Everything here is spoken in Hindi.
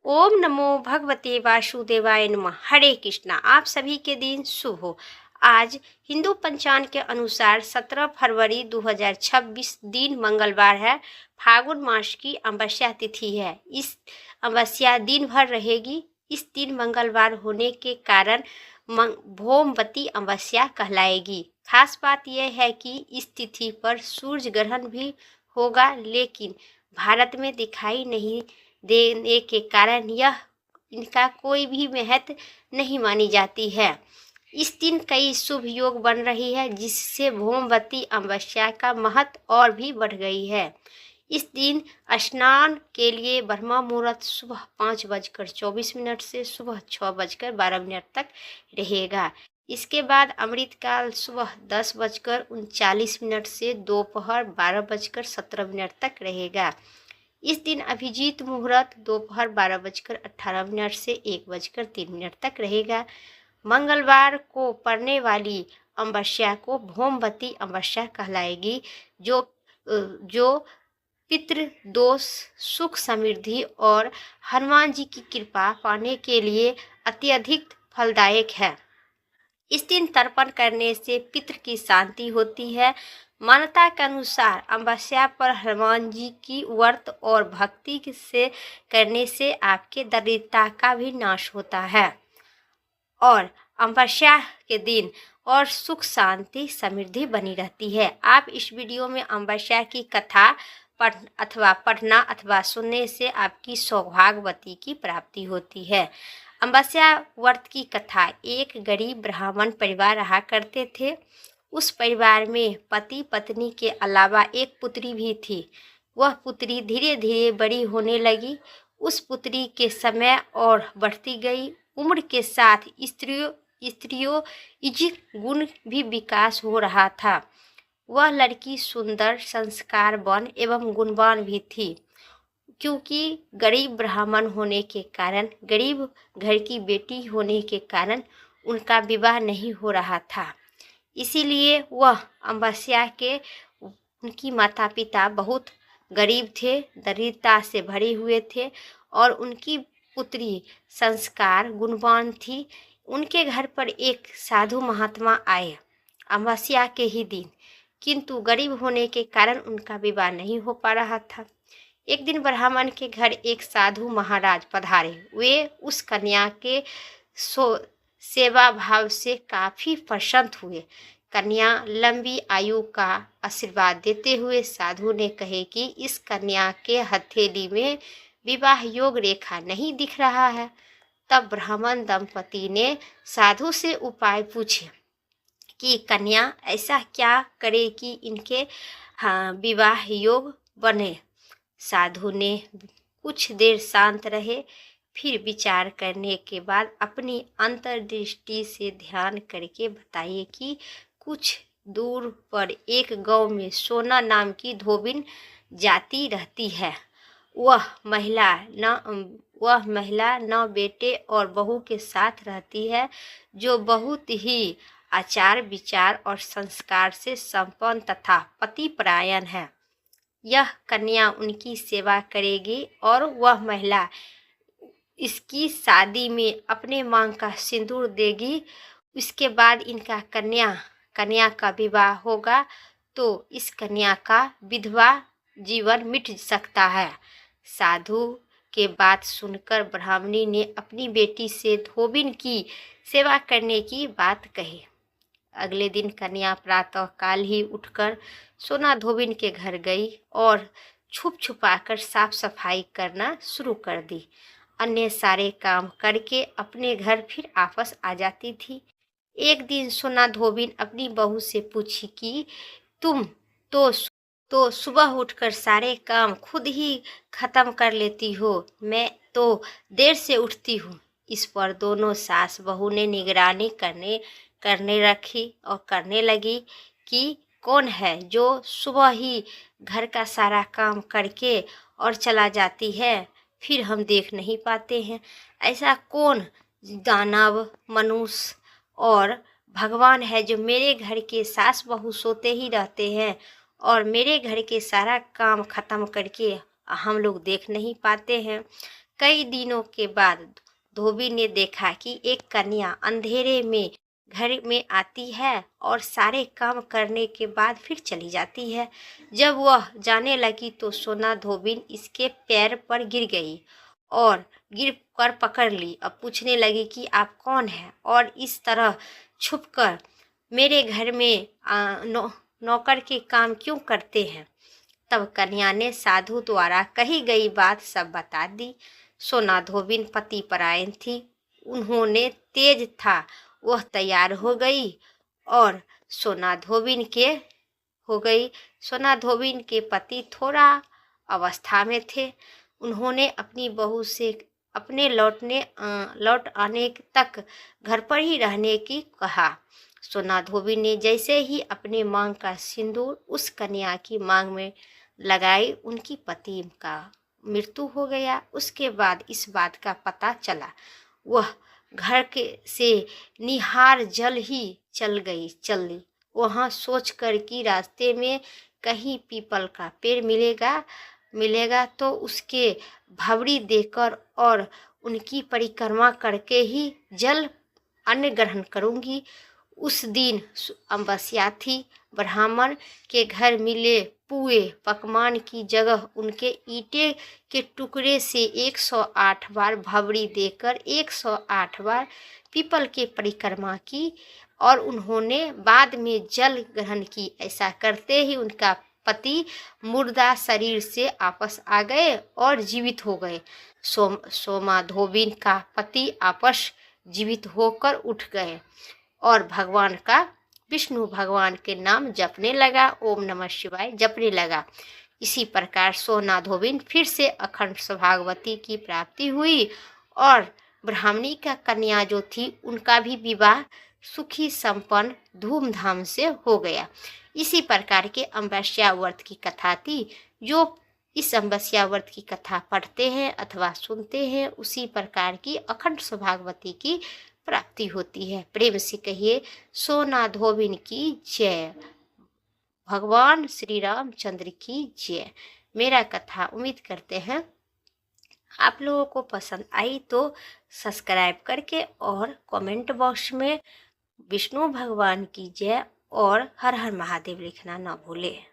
ओम नमो भगवते वासुदेवाय नमः। हरे कृष्णा। आप सभी के दिन शुभ हो। आज हिंदू पंचांग के अनुसार 17 फरवरी 2026 दिन मंगलवार है। फागुन मास की अमावस्या तिथि है। इस अमावस्या दिन भर रहेगी। इस दिन मंगलवार होने के कारण भौमवती अमावस्या कहलाएगी। खास बात यह है कि इस तिथि पर सूर्य ग्रहण भी होगा, लेकिन भारत में दिखाई नहीं देने के कारण इनका कोई भी महत्व नहीं मानी जाती है। इस दिन कई शुभ योग बन रही है, जिससे भौमवती अमावस्या का महत्व और भी बढ़ गई है। इस दिन स्नान के लिए ब्रह्म मुहूर्त सुबह 5:24 से सुबह 6:12 तक रहेगा। इसके बाद अमृत काल सुबह 10:39 से दोपहर 12:17 तक रहेगा। इस दिन अभिजीत मुहूर्त दोपहर 12:18 से 1:03 तक रहेगा। मंगलवार को पड़ने वाली अमावस्या को भौमवती अमावस्या कहलाएगी, जो पितृ दोष, सुख समृद्धि और हनुमान जी की कृपा पाने के लिए अत्यधिक फलदायक है। इस दिन तर्पण करने से पितृ की शांति होती है। मान्यता के अनुसार अमावस्या पर हनुमान जी की व्रत और भक्ति से करने से आपके दरिद्रता का भी नाश होता है और अमावस्या के दिन और सुख शांति समृद्धि बनी रहती है। आप इस वीडियो में अमावस्या की कथा पढ़ना अथवा सुनने से आपकी सौभाग्यवती की प्राप्ति होती है। अमावस्या व्रत की कथा। एक गरीब ब्राह्मण परिवार रहा करते थे। उस परिवार में पति पत्नी के अलावा एक पुत्री भी थी। वह पुत्री धीरे धीरे बड़ी होने लगी। उस पुत्री के समय और बढ़ती गई। उम्र के साथ स्त्रियों गुण भी विकास हो रहा था। वह लड़की सुंदर, संस्कारवान एवं गुणवान भी थी। क्योंकि गरीब ब्राह्मण होने के कारण, गरीब घर की बेटी होने के कारण उनका विवाह नहीं हो रहा था। इसीलिए वह अमावस्या के उनकी माता पिता बहुत गरीब थे, दरिद्रता से भरे हुए थे और उनकी पुत्री संस्कार गुणवान थी। उनके घर पर एक साधु महात्मा आए अमावस्या के ही दिन, किंतु गरीब होने के कारण उनका विवाह नहीं हो पा रहा था। एक दिन ब्राह्मण के घर एक साधु महाराज पधारे। वे उस कन्या के सेवा भाव से काफी प्रसन्न हुए। कन्या लंबी आयु का आशीर्वाद देते हुए साधु ने कहे कि इस कन्या के हथेली में विवाह योग रेखा नहीं दिख रहा है। तब ब्राह्मण दंपति ने साधु से उपाय पूछे कि कन्या ऐसा क्या करे कि इनके विवाह योग बने। साधु ने कुछ देर शांत रहे, फिर विचार करने के बाद अपनी अंतर्दृष्टि से ध्यान करके बताइए कि कुछ दूर पर एक गांव में सोना नाम की धोबिन जाति रहती है। वह महिला नौ बेटे और बहू के साथ रहती है, जो बहुत ही आचार विचार और संस्कार से संपन्न तथा पतिपरायण है। यह कन्या उनकी सेवा करेगी और वह महिला इसकी शादी में अपने मांग का सिंदूर देगी। इसके बाद इनका कन्या का विवाह होगा तो इस कन्या का विधवा जीवन मिट सकता है। साधु के बात सुनकर ब्राह्मणी ने अपनी बेटी से धोबिन की सेवा करने की बात कही। अगले दिन कन्या प्रातः काल ही उठकर सोना धोबिन के घर गई और छुप छुपाकर साफ सफाई करना शुरू कर दी। अन्य सारे काम करके अपने घर फिर वापस आ जाती थी। एक दिन सोना धोबिन अपनी बहू से पूछी कि तुम तो सुबह उठकर सारे काम खुद ही खत्म कर लेती हो, मैं तो देर से उठती हूँ। इस पर दोनों सास बहू ने निगरानी करने रखी और करने लगी कि कौन है जो सुबह ही घर का सारा काम करके और चला जाती है, फिर हम देख नहीं पाते हैं। ऐसा कौन दानव, मनुष्य और भगवान है जो मेरे घर के सास बहू सोते ही रहते हैं और मेरे घर के सारा काम खत्म करके हम लोग देख नहीं पाते हैं। कई दिनों के बाद धोबी ने देखा कि एक कन्या अंधेरे में घर में आती है और सारे काम करने के बाद फिर चली जाती है। जब वह जाने लगी तो सोना धोबिन इसके पैर पर गिर गई और गिर कर पकड़ ली। अब पूछने लगी कि आप कौन हैं और इस तरह छुपकर मेरे घर में नौकर के काम क्यों करते हैं। तब कन्या ने साधु द्वारा कही गई बात सब बता दी। सोना धोबिन पति परायण थी, उन्होंने तेज था, वह तैयार हो गई और सोना धोबिन के पति थोड़ा अवस्था में थे। उन्होंने अपनी बहू से अपने लौट आने तक घर पर ही रहने की कहा। सोना धोबिन ने जैसे ही अपने मांग का सिंदूर उस कन्या की मांग में लगाई, उनकी पति का मृत्यु हो गया। उसके बाद इस बात का पता चला, वह घर से निहार जल ही चल ली। वहाँ सोचकर कि रास्ते में कहीं पीपल का पेड़ मिलेगा तो उसके भवरी देकर और उनकी परिक्रमा करके ही जल अन्न ग्रहण करूँगी। उस दिन अमावस्या थी। ब्राह्मण के घर मिले पुए पकवान की जगह उनके ईंटे के टुकड़े से 108 बार भवरी देकर 108 बार पीपल के परिक्रमा की और उन्होंने बाद में जल ग्रहण की। ऐसा करते ही उनका पति मुर्दा शरीर से आपस आ गए और जीवित हो गए। सोमा धोबिन का पति आपस जीवित होकर उठ गए और विष्णु भगवान के नाम जपने लगा, ओम नमः शिवाय जपने लगा। इसी प्रकार सोना धोबिन फिर से अखंड सौभाग्यवती की प्राप्ति हुई और ब्राह्मणी का कन्या जो थी उनका भी विवाह सुखी संपन्न धूमधाम से हो गया। इसी प्रकार के अमावस्या व्रत की कथा थी। जो इस अमावस्या व्रत की कथा पढ़ते हैं अथवा सुनते हैं उसी प्रकार की अखंड सौभाग्यवती की प्राप्ति होती है। प्रेम से कहिए सोना धोबिन की जय, भगवान श्री रामचंद्र की जय। मेरा कथा उम्मीद करते हैं आप लोगों को पसंद आई तो सब्सक्राइब करके और कमेंट बॉक्स में विष्णु भगवान की जय और हर हर महादेव लिखना ना भूलें।